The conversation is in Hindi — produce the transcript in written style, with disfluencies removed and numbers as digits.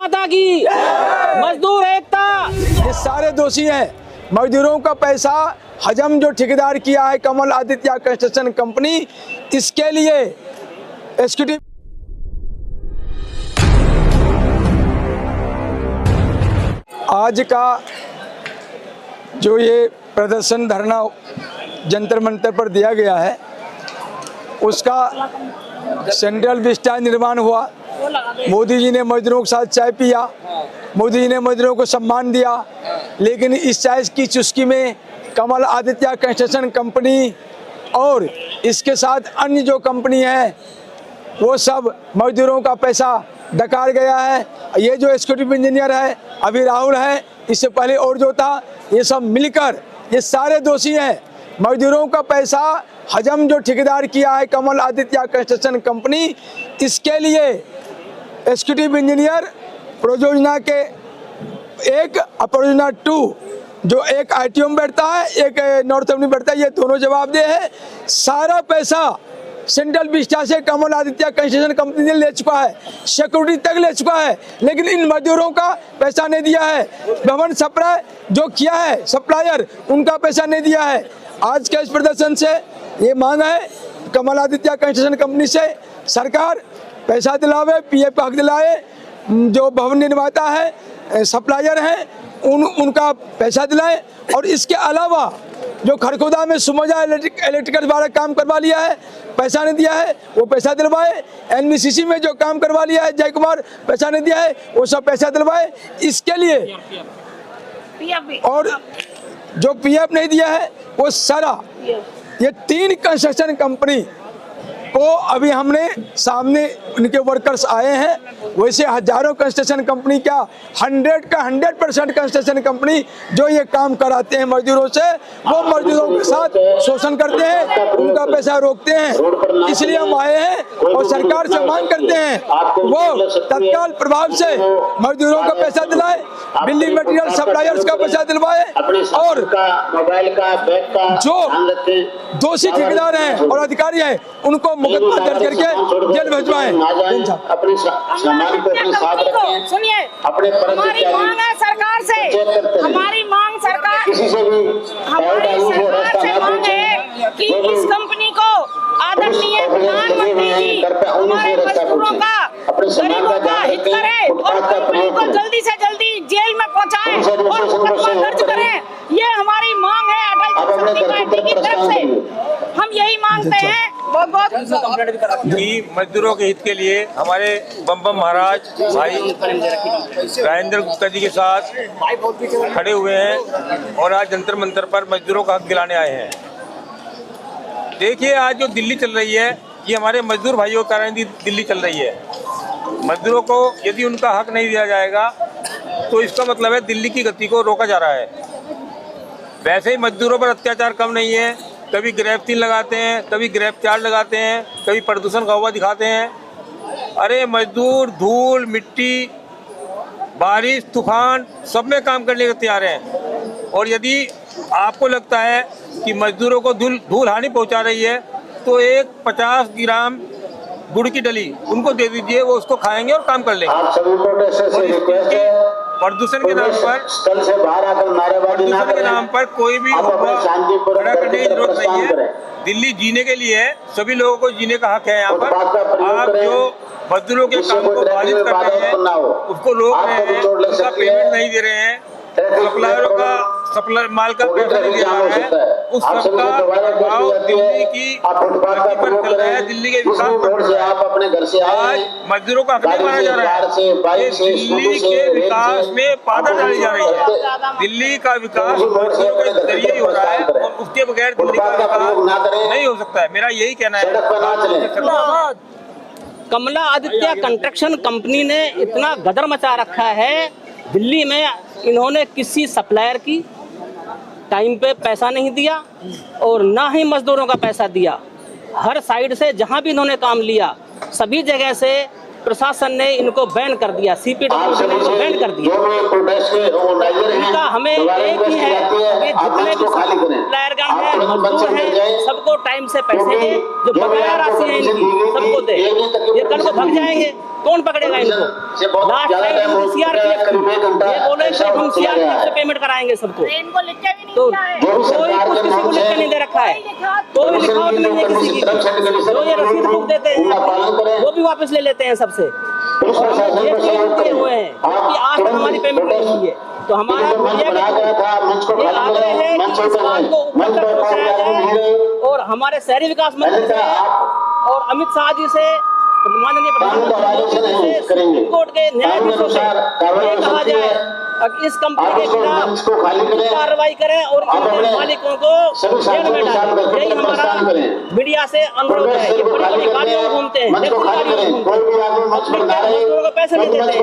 माता की मजदूर एकता। ये सारे दोषी हैं। मजदूरों का पैसा हजम जो ठेकेदार किया है कमल आदित्य कंस्ट्रक्शन कंपनी, इसके लिए एग्जीक्यूटिव आज का जो ये प्रदर्शन धरना जंतर मंतर पर दिया गया है, उसका सेंट्रल विस्टा निर्माण हुआ। मोदी जी ने मजदूरों के साथ चाय पिया, मोदी जी ने मजदूरों को सम्मान दिया, लेकिन इस चाय की चुस्की में कमल आदित्य कंस्ट्रक्शन कंपनी और इसके साथ अन्य जो कंपनी है वो सब मजदूरों का पैसा डकार गया है। ये जो एग्जीक्यूटिव इंजीनियर है अभी राहुल है, इससे पहले और जो था, ये सब मिलकर ये सारे दोषी हैं। मजदूरों का पैसा हजम जो ठेकेदार किया है कमल आदित्य कंस्ट्रक्शन कंपनी, इसके लिए एग्जीक्यूटिव इंजीनियर परियोजना के एक परियोजना 2 जो एक ITO में बैठता है, एक नॉर्थ में बैठता है, ये दोनों जवाबदेह है। सारा पैसा सेंट्रल विस्टा से कमल आदित्य कंस्ट्रक्शन कंपनी ने ले चुका है, सिक्योरिटी तक ले चुका है, लेकिन इन मजदूरों का पैसा नहीं दिया है। भवन सप्लाई जो किया है सप्लायर, उनका पैसा नहीं दिया है। आज के इस प्रदर्शन से ये मांग है कमल आदित्य कंस्ट्रक्शन कंपनी से, सरकार पैसा दिलावे, PF का हक दिलाए, जो भवन निर्माता है सप्लायर हैं उनका पैसा दिलाए, और इसके अलावा जो खरखोदा में सुमोजा इलेक्ट्रिकल द्वारा काम करवा लिया है, पैसा नहीं दिया है, वो पैसा दिलवाए। NBCC में जो काम करवा लिया है जय कुमार, पैसा नहीं दिया है, वो सब पैसा दिलवाए इसके लिए। और जो PF नहीं दिया है वो सारा, ये 3 कंस्ट्रक्शन कंपनी को अभी हमने सामने उनके वर्कर्स आए हैं, वैसे हजारों कंस्ट्रक्शन कंपनी क्या 100% कंस्ट्रक्शन कंपनी जो ये काम कराते हैं मजदूरों से, वो मजदूरों के साथ शोषण करते हैं, उनका पैसा रोकते हैं। इसलिए हम आए हैं और सरकार से मांग करते हैं वो तत्काल प्रभाव से मजदूरों का पैसा दिलाए, बिल्डिंग मटेरियल सप्लायर्स का पैसा दिलवाए, और जो दोषी ठेकेदार हैं और अधिकारी हैं उनको मुकदमा दर्ज करके जेल भिजवाएं। अपने सामान को अपने साथ रखें। सुनिए, हमारी मांग है सरकार से, हमारी मांग सरकार किसी से भी सरकार से मांग है कि इस कंपनी को आदरणीय प्रधानमंत्री जी हमारे मजदूरों का, गरीबों का हित करें और कंपनी को जल्दी से जल्दी जेल में पहुंचाएं और मुकदमा दर्ज करें। ये हमारी मांग है अटल शक्ति पार्टी की तरफ से, हम यही मांगते हैं। कि मजदूरों के हित के लिए हमारे बम महाराज भाई राजेंद्र गुप्ता जी के साथ खड़े हुए हैं और आज जंतर मंतर पर मजदूरों का हक दिलाने आए हैं। देखिए, आज जो दिल्ली चल रही है ये हमारे मजदूर भाइयों के कारण दिल्ली चल रही है। मजदूरों को यदि उनका हक नहीं दिया जाएगा तो इसका मतलब है दिल्ली की गति को रोका जा रहा है। वैसे ही मजदूरों पर अत्याचार कम नहीं है, कभी ग्रेफ 3 लगाते हैं, कभी ग्रेफ 4 लगाते हैं, कभी प्रदूषण का हुआ दिखाते हैं। अरे मजदूर धूल मिट्टी बारिश तूफान सब में काम करने के तैयार हैं, और यदि आपको लगता है कि मजदूरों को धूल हानि पहुंचा रही है तो एक 50 ग्राम गुड़ की डली उनको दे दीजिए, वो उसको खाएंगे और काम कर लेंगे। प्रदूषण के नाम पर कोई भी खड़ा करने की जरूरत नहीं है। दिल्ली जीने के लिए है, सभी लोगों को जीने का हक है। यहाँ पर आप जो मजदूरों के काम को बाधित कर रहे हैं, उसको रोक रहे हैं, उसका पेमेंट नहीं दे रहे हैं, सप्लायरों का सप्लाई माल का पैसा नहीं दे रहा है, उस सबका प्रभाव दिल्ली की पर चल रहा है, दिल्ली के विकास पर। आज मजदूरों का हक नहीं माना जा रहा है, ये दिल्ली के विकास में बाधा डाली जा रही है। दिल्ली का विकास मजदूरों के जरिए ही हो रहा है और उसके बगैर दिल्ली का विकास नहीं हो सकता है, मेरा यही कहना है। कमला आदित्य कंस्ट्रक्शन कंपनी ने इतना गदर मचा रखा है दिल्ली में, इन्होंने किसी सप्लायर की टाइम पे पैसा नहीं दिया और ना ही मजदूरों का पैसा दिया। हर साइड से जहां भी इन्होंने काम लिया सभी जगह से प्रशासन ने इनको बैन कर दिया, CPWD ने इनको बैन कर दिया। जो भी प्रोटेस्ट के ऑर्गेनाइजर हैं, इनका हमें दोबारा एक ही है रिक्वेस्ट किया कि जितने भी सप्लायरगण हैं, मजदूर हैं, सबको टाइम से पैसे दे, जो बकाया राशि है इनकी सबको दे। ये कल को भाग जाएंगे, कौन पकड़ेगा इनको? लास्ट टाइम CRPF ये बोले कि हम CRPF से पेमेंट कराएंगे सबको, इनको लिखा भी नहीं तो किया है। कोई कुछ किसी को लिख के नहीं दे रखा है, कोई लिखावट नहीं है किसी की। जो ये रसीद बुक देते हैं वो भी वापस ले लेते हैं सबसे। ये दिए हुए हैं कि आज तक हमारी पेमेंट नहीं हुई है। तो हमारा ये आग्रह है कि इस बात को ऊपर तक पहुंचाया जाए और हमारे शहरी विकास मंत्री से और अमित शाह जी से, माननीय प्रधानमंत्री से, सुप्रीम कोर्ट के न्यायाधीशों से ये कहा जाए कि इस कंपनी के खिलाफ कार्रवाई करें और इनके मालिकों को जेल में डालें। यही हमारा मीडिया से अनुरोध है कि बड़ी बड़ी गाड़ियों में घूमते हैं, मजदूरों को पैसे नहीं देते हैं।